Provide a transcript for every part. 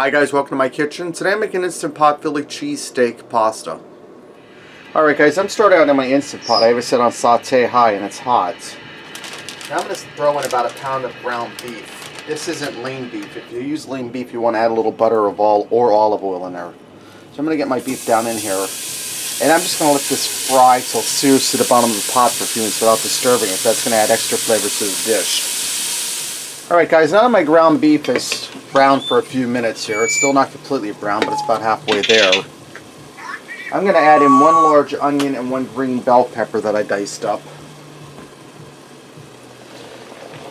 Hi guys, welcome to my kitchen. Today I'm making Instant Pot Philly cheesesteak pasta. Alright guys, I'm starting out in my Instant Pot. I have it set on saute high and it's hot. Now I'm going to throw in about a pound of ground beef. This isn't lean beef. If you use lean beef, you want to add a little butter or olive oil in there. So I'm going to get my beef down in here. And I'm just going to let this fry till it sears to the bottom of the pot for a few minutes without disturbing it. That's going to add extra flavor to the dish. Alright guys, now that my ground beef is brown for a few minutes here, it's still not completely brown, but it's about halfway there. I'm going to add in 1 large onion and 1 green bell pepper that I diced up.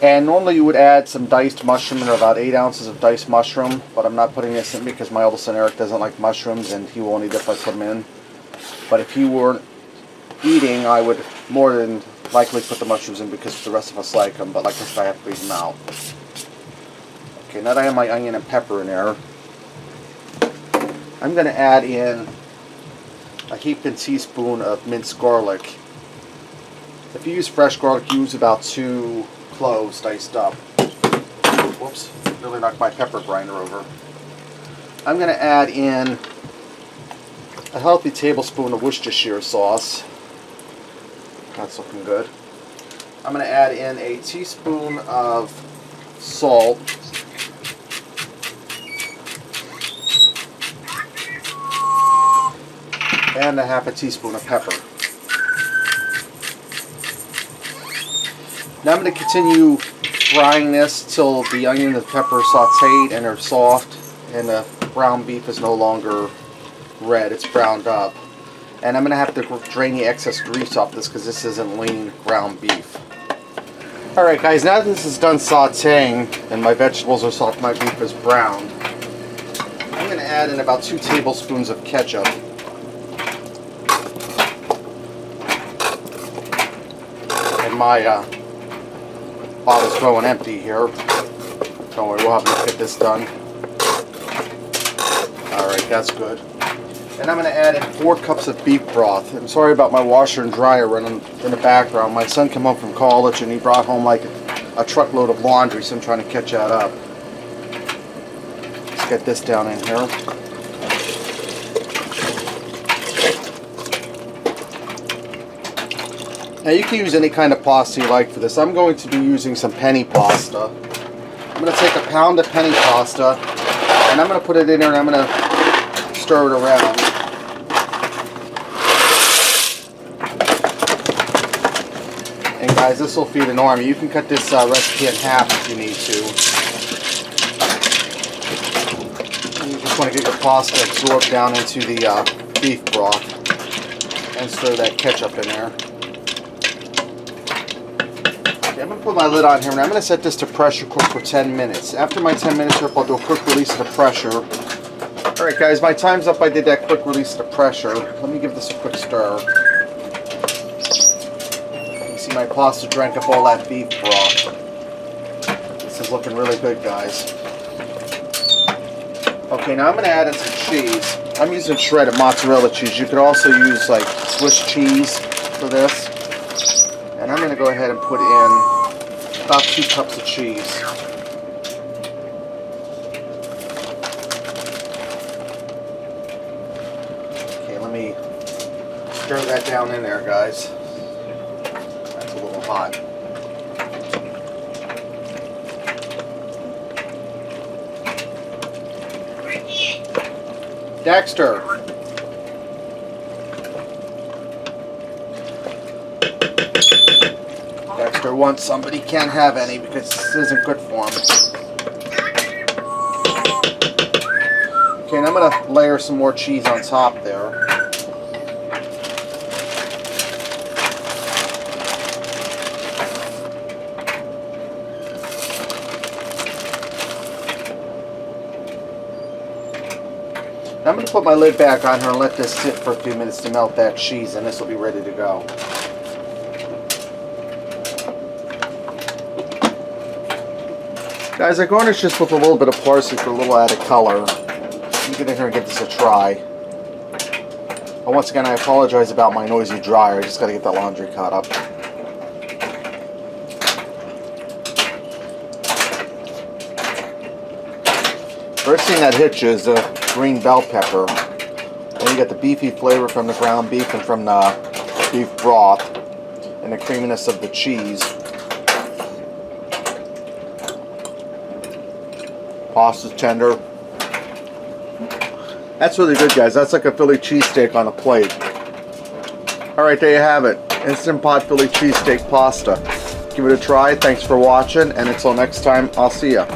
And normally you would add some diced mushroom, or about 8 ounces of diced mushroom, but I'm not putting this in because my oldest son Eric doesn't like mushrooms and he will only eat if I put them in. But if he weren't eating, I would more than likely put the mushrooms in because the rest of us like them, but like this I have to leave them out. Okay, now that I have my onion and pepper in there, I'm going to add in a heaped-in teaspoon of minced garlic. If you use fresh garlic, use about 2 cloves diced up. Whoops, really knocked my pepper grinder over. I'm going to add in a healthy tablespoon of Worcestershire sauce. That's looking good. I'm going to add in a teaspoon of salt. And a half a teaspoon of pepper. Now I'm going to continue frying this till the onion and the pepper are sauteed and are soft and the ground beef is no longer red, it's browned up. And I'm going to have to drain the excess grease off this because this isn't lean ground beef. Alright guys, now that this is done sauteing and my vegetables are soft, my beef is browned, I'm going to add in about 2 tablespoons of ketchup. And my bottle's going empty here. Don't worry, we'll have to get this done. Alright, that's good. And I'm going to add in 4 cups of beef broth. I'm sorry about my washer and dryer running in the background. My son came home from college and he brought home like a truckload of laundry, so I'm trying to catch that up. Let's get this down in here. Now you can use any kind of pasta you like for this. I'm going to be using some penny pasta. I'm going to take a pound of penny pasta and I'm going to put it in there and I'm going to stir it around. And guys, this will feed an army. You can cut this recipe in half if you need to. And you just want to get your pasta absorbed down into the beef broth and stir that ketchup in there. Okay, I'm going to put my lid on here and I'm going to set this to pressure cook for 10 minutes. After my 10 minutes here, I'll do a quick release of the pressure. Alright guys, my time's up. I did that quick release of the pressure. Let me give this a quick stir. You see my pasta drank up all that beef broth. This is looking really good, guys. Okay, now I'm going to add in some cheese. I'm using shredded mozzarella cheese. You could also use like Swiss cheese for this. And I'm going to go ahead and put in about 2 cups of cheese. Stir that down in there, guys. That's a little hot. Dexter. Dexter wants some, but he can't have any because this isn't good for him. Okay, and I'm going to layer some more cheese on top there. I'm going to put my lid back on here and let this sit for a few minutes to melt that cheese, and this will be ready to go. Guys, I garnished this with a little bit of parsley for a little added color. Let me get in here and give this a try. And once again, I apologize about my noisy dryer. I just got to get that laundry caught up. First thing that hits you is the green bell pepper. Then you get the beefy flavor from the ground beef and from the beef broth, and the creaminess of the cheese. Pasta's tender. That's really good, guys. That's like a Philly cheesesteak on a plate. Alright, there you have it. Instant Pot Philly cheesesteak pasta. Give it a try. Thanks for watching, and until next time, I'll see ya.